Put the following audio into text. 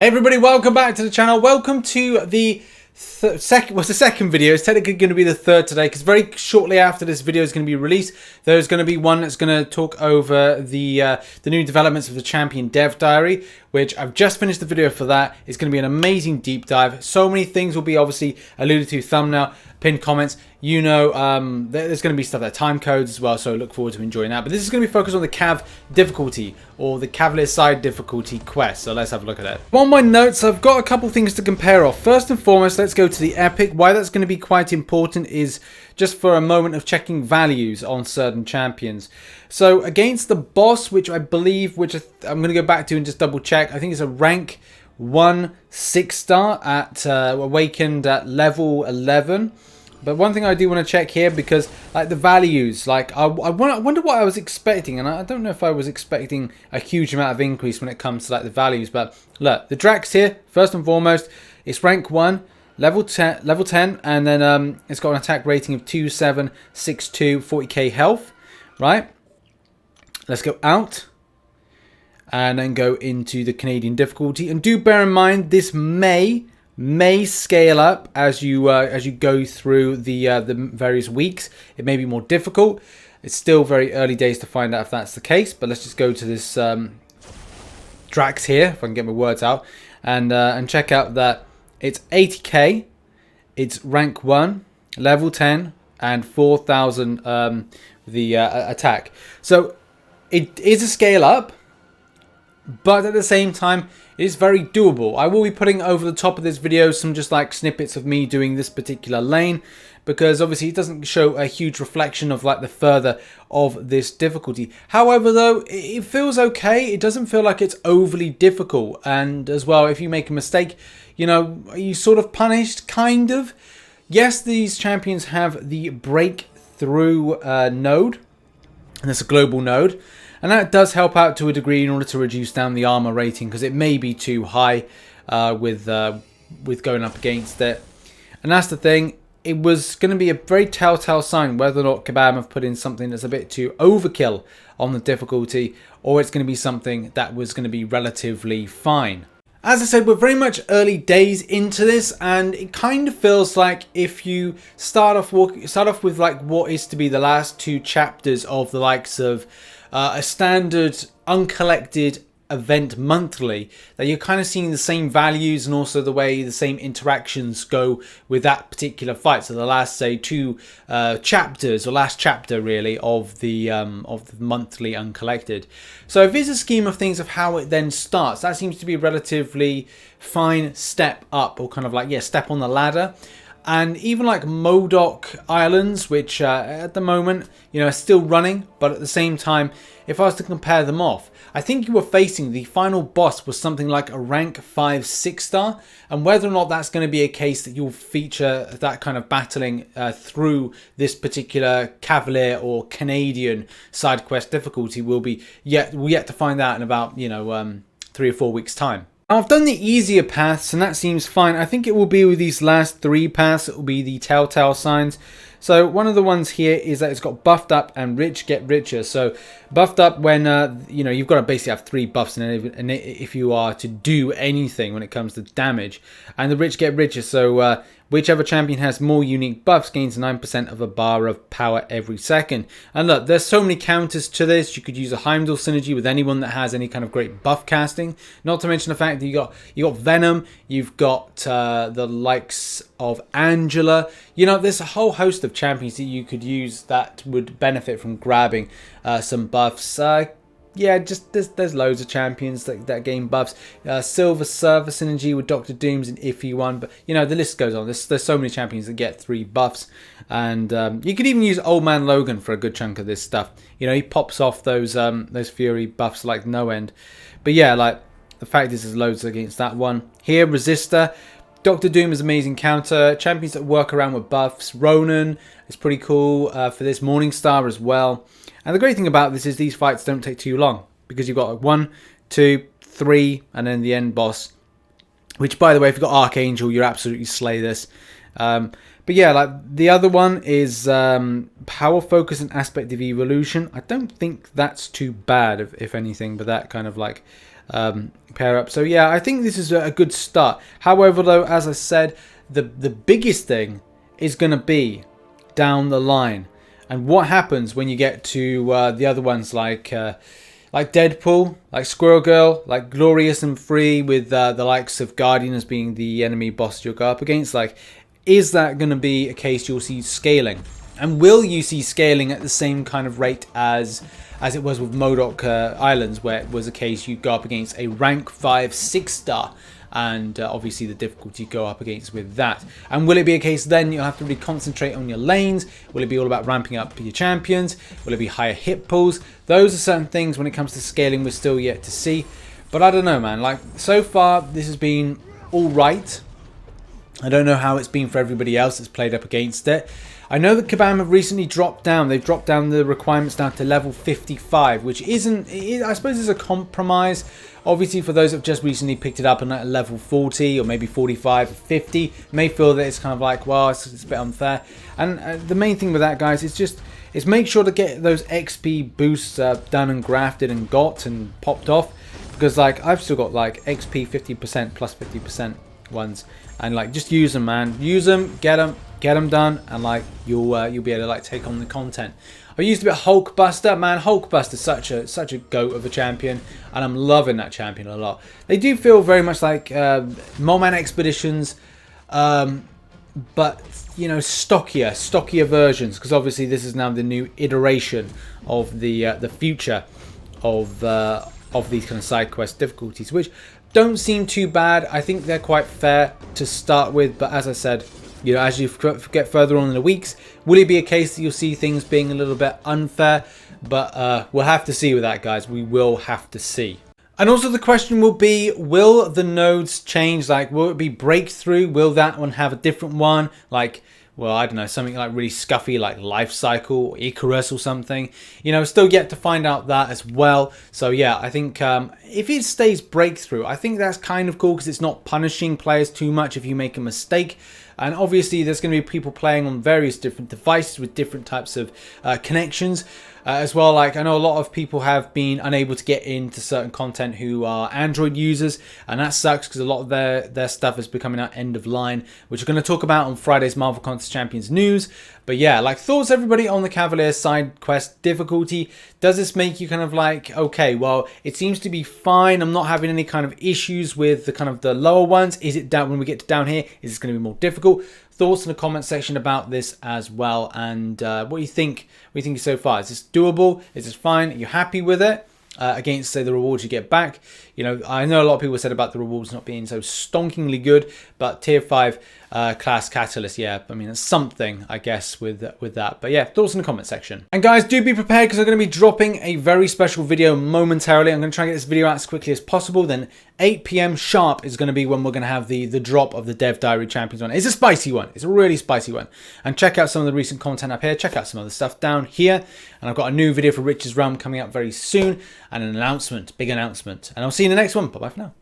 Hey everybody, welcome back to the channel. Welcome to the second video. It's technically going to be the third today because very shortly after this video is going to be released, there's going to be one that's going to talk over the new developments of the Champion Dev Diary, which I've just finished the video for that. It's going to be an amazing deep dive. So many things will be obviously alluded to, thumbnail, pinned comments. You know, there's going to be stuff like time codes as well, so look forward to enjoying that. But this is going to be focused on the Cav difficulty, or the Cavalier side difficulty quest. So let's have a look at it. On my notes, I've got a couple things to compare off. First and foremost, let's go to the epic. Why that's going to be quite important is just for a moment of checking values on certain champions. So against the boss, which I believe, I'm going to go back to and just double check. I think it's a rank 1 6-star at awakened at level 11. But one thing I do want to check here, because like the values, like I wonder what I was expecting, and I don't know if I was expecting a huge amount of increase when it comes to like the values. But look, the Drax here, first and foremost, it's rank 1, level 10, and then it's got an attack rating of 2762, 40k health, right? Let's go out and then go into the Canadian difficulty, and do bear in mind this may scale up as you go through the various weeks. It may be more difficult. It's still very early days to find out if that's the case, but let's just go to this Drax here, if I can get my words out, and check out that it's 80k, it's rank 1, level 10, and 4,000 the attack. So it is a scale up, but at the same time, it's very doable. I will be putting over the top of this video some just like snippets of me doing this particular lane, because obviously it doesn't show a huge reflection of like the further of this difficulty. However, though, it feels okay. It doesn't feel like it's overly difficult. And as well, if you make a mistake, you know, are you sort of punished, kind of? Yes, these champions have the breakthrough node, and it's a global node. And that does help out to a degree in order to reduce down the armor rating, because it may be too high with going up against it. And that's the thing. It was going to be a very telltale sign whether or not Kabam have put in something that's a bit too overkill on the difficulty, or it's going to be something that was going to be relatively fine. As I said, we're very much early days into this, and it kind of feels like if you start off with like what is to be the last 2 chapters of the likes of a standard uncollected event monthly, that you're kind of seeing the same values and also the way the same interactions go with that particular fight. So the last, say, 2 chapters, or last chapter really, of the monthly uncollected. So if it's a scheme of things of how it then starts, that seems to be a relatively fine step up, or kind of like, yeah, step on the ladder. And even like MCOC Islands, which at the moment, you know, are still running, but at the same time, if I was to compare them off, I think you were facing the final boss was something like a rank 5 6-star, and whether or not that's going to be a case that you'll feature that kind of battling through this particular Cavalier or Canadian side quest difficulty will be yet to find out in about, you know, 3 or 4 weeks time. I've done the easier paths, and that seems fine. I think it will be with these last 3 paths. It will be the telltale signs. So one of the ones here is that it's got buffed up and rich get richer. So buffed up when you know, you've got to basically have 3 buffs in it if you are to do anything when it comes to damage. And the rich get richer. So whichever champion has more unique buffs gains 9% of a bar of power every second. And look, there's so many counters to this. You could use a Heimdall synergy with anyone that has any kind of great buff casting. Not to mention the fact that you got Venom, you've got the likes of Angela. You know, there's a whole host of champions that you could use that would benefit from grabbing some buffs. Yeah, just there's loads of champions that gain buffs. Silver Surfer synergy with Dr. Doom's an iffy one, but you know, the list goes on. There's so many champions that get 3 buffs, and you could even use Old Man Logan for a good chunk of this stuff. You know, he pops off those Fury buffs like no end. But yeah, like the fact is, there's loads against that one. Here, Resistor. Dr. Doom is amazing counter. Champions that work around with buffs. Ronan is pretty cool for this. Morningstar as well. And the great thing about this is these fights don't take too long, because you've got like 1, 2, 3, and then the end boss. Which, by the way, if you've got Archangel, you absolutely slay this. But yeah, like the other one is Power Focus and Aspect of Evolution. I don't think that's too bad, if anything, but that kind of like pair up. So yeah, I think this is a good start. However, though, as I said, the biggest thing is going to be down the line, and what happens when you get to the other ones like Deadpool, like Squirrel Girl, like Glorious and Free, with the likes of Guardian as being the enemy boss you'll go up against. Like, is that going to be a case you'll see scaling? And will you see scaling at the same kind of rate as it was with MODOK Islands, where it was a case you go up against a rank 5 6-star, and obviously the difficulty you go up against with that? And will it be a case then you'll have to really concentrate on your lanes? Will it be all about ramping up your champions? Will it be higher hit pulls? Those are certain things when it comes to scaling we're still yet to see. But I don't know, man. Like, so far this has been all right. I don't know how it's been for everybody else that's played up against it. I know that Kabam have recently dropped down. They've dropped down the requirements down to level 55, which isn't, I suppose, is a compromise. Obviously, for those that have just recently picked it up and at level 40 or maybe 45 or 50, may feel that it's kind of like, well, it's a bit unfair. And the main thing with that, guys, is make sure to get those XP boosts done and grafted and got and popped off, because like I've still got like XP 50% plus 50% ones, and like just use them, man. Use them, get them done, and like you'll be able to like take on the content. I used a bit of Hulkbuster, man. Hulkbuster's such a goat of a champion, and I'm loving that champion a lot. They do feel very much like Moleman Expeditions, but you know, stockier versions, because obviously this is now the new iteration of the future of these kind of side quest difficulties, which don't seem too bad. I think they're quite fair to start with, but as I said, you know, as you get further on in the weeks, will it be a case that you'll see things being a little bit unfair? But we'll have to see with that, guys. We will have to see. And also the question will be, will the nodes change? Like, will it be breakthrough? Will that one have a different one? Like, well, I don't know, something like really scuffy like Life Cycle or Icarus or something. You know, still yet to find out that as well. So yeah, I think if it stays breakthrough, I think that's kind of cool, because it's not punishing players too much if you make a mistake. And obviously there's going to be people playing on various different devices with different types of connections as well. Like, I know a lot of people have been unable to get into certain content who are Android users, and that sucks, because a lot of their stuff is becoming out end of line, which we're going to talk about on Friday's Marvel Contest Champions news. But yeah, like, thoughts everybody on the Cavalier side quest difficulty. Does this make you kind of like, okay, well, it seems to be fine, I'm not having any kind of issues with the kind of the lower ones. Is it down when we get to down here? Is this going to be more difficult? Thoughts in the comment section about this as well, and what do you think? What do you think so far? Is this doable? Is this fine? Are you happy with it? Against, say, the rewards you get back. You know, I know a lot of people said about the rewards not being so stonkingly good, but tier 5 class catalyst, yeah, I mean, it's something, I guess, with that. But yeah, thoughts in the comment section. And guys, do be prepared, because I'm going to be dropping a very special video momentarily. I'm going to try and get this video out as quickly as possible. Then 8 PM sharp is going to be when we're going to have the drop of the Dev Diary Champions one. It's a spicy one. It's a really spicy one. And check out some of the recent content up here. Check out some other stuff down here. And I've got a new video for Rich's Realm coming out very soon, and an announcement, big announcement. And I'll see you in the next one. Bye-bye for now.